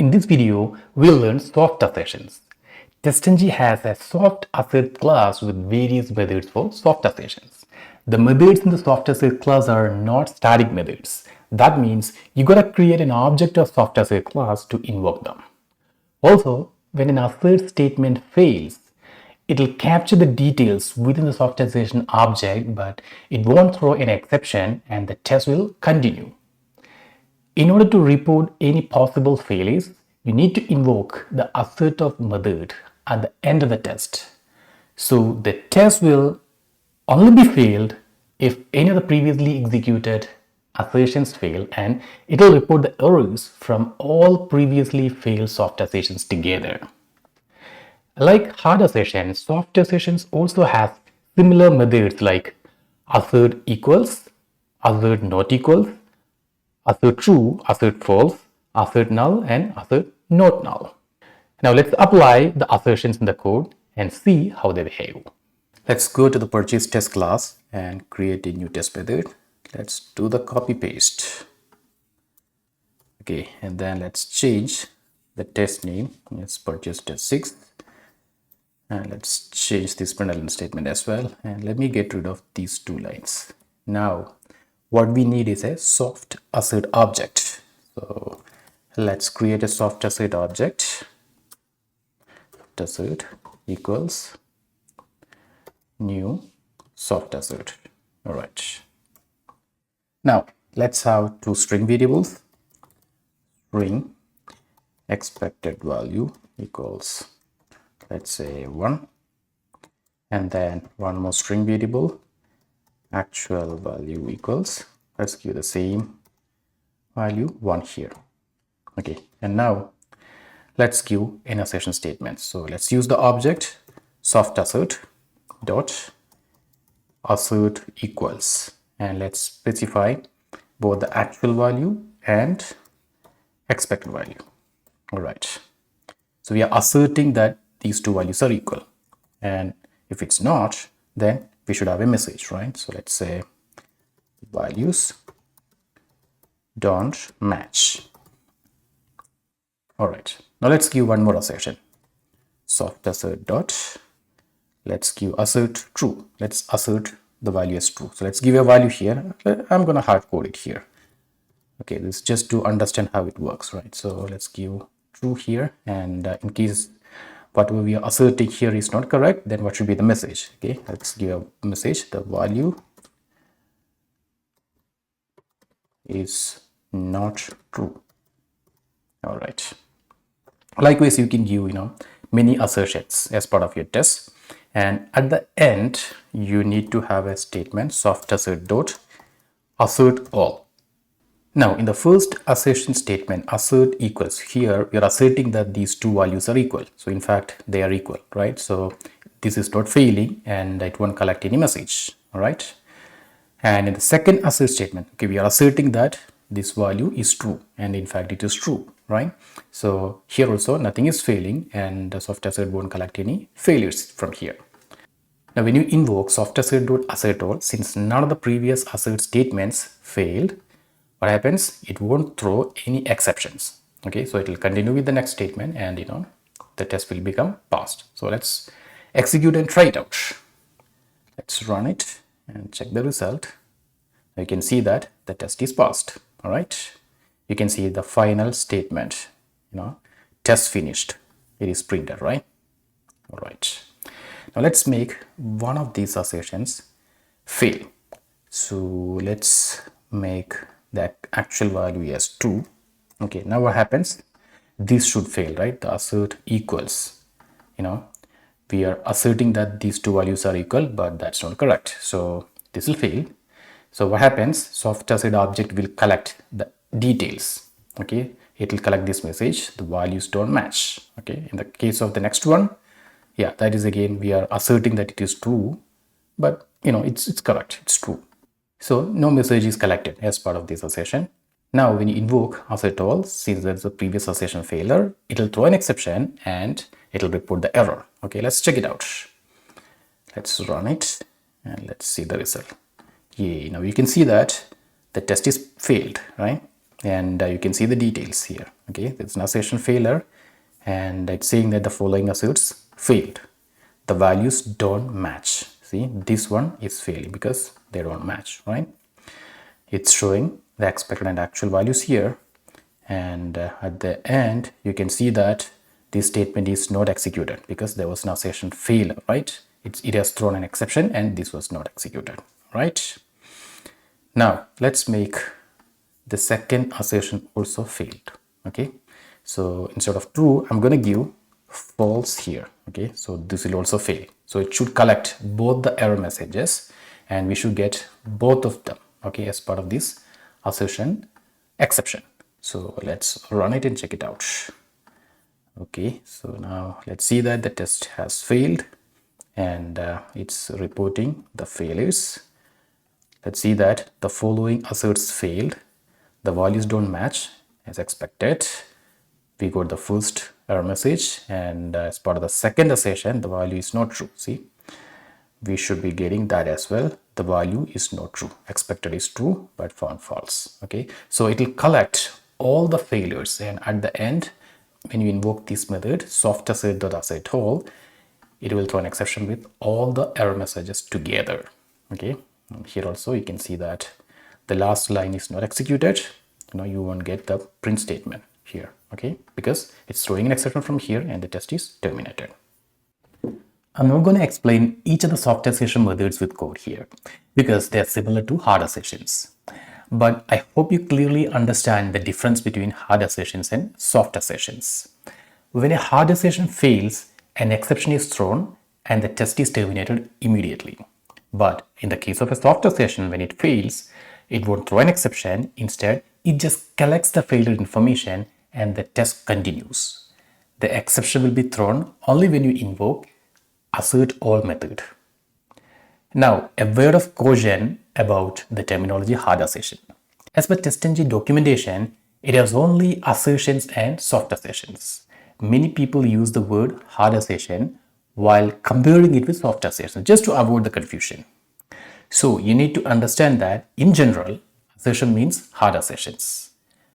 In this video, we'll learn soft assertions. TestNG has a soft assert class with various methods for soft assertions. The methods in the soft assert class are not static methods. That means you gotta create an object of soft assert class to invoke them. Also, when an assert statement fails, it'll capture the details within the soft assertion object, but it won't throw an exception and the test will continue. In order to report any possible failures, you need to invoke the assert of method at the end of the test. So the test will only be failed if any of the previously executed assertions fail, and it will report the errors from all previously failed soft assertions together. Like hard assertions, soft assertions also have similar methods like assert equals, assert not equals, assert true, assert false, assert null, and assert not null. Now let's apply the assertions in the code and see how they behave. Let's go to the purchase test class and create a new test method. Let's do the copy paste. Okay, and then let's change the test name. Let's purchase test 6. And let's change this println statement as well. And let me get rid of these two lines. Now, what we need is a soft assert object. So let's create a soft assert object. Assert equals new soft assert. All right. Now let's have two string variables. String expected value equals, let's say 1, and then one more string variable, actual value equals, let's give the same value 1 here. Okay, and now let's give an assertion statement. So let's use the object soft assert dot assert equals, and let's specify both the actual value and expected value. All right, so we are asserting that these two values are equal, and if it's not, then we should have a message, right? So let's say values don't match. All right, now let's give one more assertion. Soft assert dot, let's give assert true. Let's assert the value as true. So let's give a value here. I'm gonna hard code it here. Okay, this is just to understand how it works, right? So let's give true here, and in case whatever we are asserting here is not correct, then what should be the message? Okay, let's give a message, the value is not true. All right. Likewise, you can give many assertions as part of your test, and at the end you need to have a statement soft assert dot assert all. Now in the first assertion statement, assert equals, here we are asserting that these two values are equal. So in fact they are equal, right? So this is not failing and it won't collect any message. All right, and in the second assert statement, okay, we are asserting that this value is true, and in fact it is true, right? So here also nothing is failing, and the soft assert won't collect any failures from here. Now when you invoke soft assert dot assert all, since none of the previous assert statements failed, what happens? It won't throw any exceptions. Okay, so it will continue with the next statement, and the test will become passed. So let's execute and try it out. Let's run it and check the result. You can see that the test is passed. All right, you can see the final statement, test finished, it is printed, right? All right, now let's make one of these assertions fail. So let's make the actual value as 2. Okay, now what happens? This should fail, right? The assert equals, we are asserting that these two values are equal, but that's not correct, so this will fail. So what happens? Soft assert object will collect the details. Okay, it will collect this message, the values don't match. Okay, in the case of the next one, yeah, that is again we are asserting that it is true, but it's correct, it's true. So no message is collected as part of this assertion. Now when you invoke assert all, since there's a previous assertion failure, it will throw an exception and it will report the error. Okay, let's check it out. Let's run it and let's see the result. Yay, now you can see that the test is failed, right? and you can see the details here. Okay, there's an assertion failure, and it's saying that the following asserts failed. The values don't match. See, this one is failing because they don't match, right? It's showing the expected and actual values here, and at the end you can see that this statement is not executed because there was an assertion failure, right? It has thrown an exception and this was not executed, right? Now let's make the second assertion also failed. Okay, so instead of true, I'm going to give false here. Okay, so this will also fail. So it should collect both the error messages and we should get both of them, okay, as part of this assertion exception. So let's run it and check it out. Okay, so now let's see that the test has failed, and it's reporting the failures. Let's see that the following asserts failed. The values don't match as expected. We got the first error message, and as part of the second assertion, the value is not true. See, we should be getting that as well. The value is not true. Expected is true, but found false. Okay, so it will collect all the failures, and at the end, when you invoke this method, soft assert all, it will throw an exception with all the error messages together. Okay, and here also you can see that the last line is not executed. Now you won't get the print statement here. Okay, because it's throwing an exception from here and the test is terminated. I'm not going to explain each of the soft assertion methods with code here because they are similar to hard assertions. But I hope you clearly understand the difference between hard assertions and soft assertions. When a hard assertion fails, an exception is thrown and the test is terminated immediately. But in the case of a soft assertion, when it fails, it won't throw an exception. Instead, it just collects the failure information and the test continues. The exception will be thrown only when you invoke assert all method. Now, a word of caution about the terminology hard assertion. As per TestNG documentation, it has only assertions and soft assertions. Many people use the word hard assertion while comparing it with soft assertion just to avoid the confusion. So you need to understand that in general, assertion means hard assertions.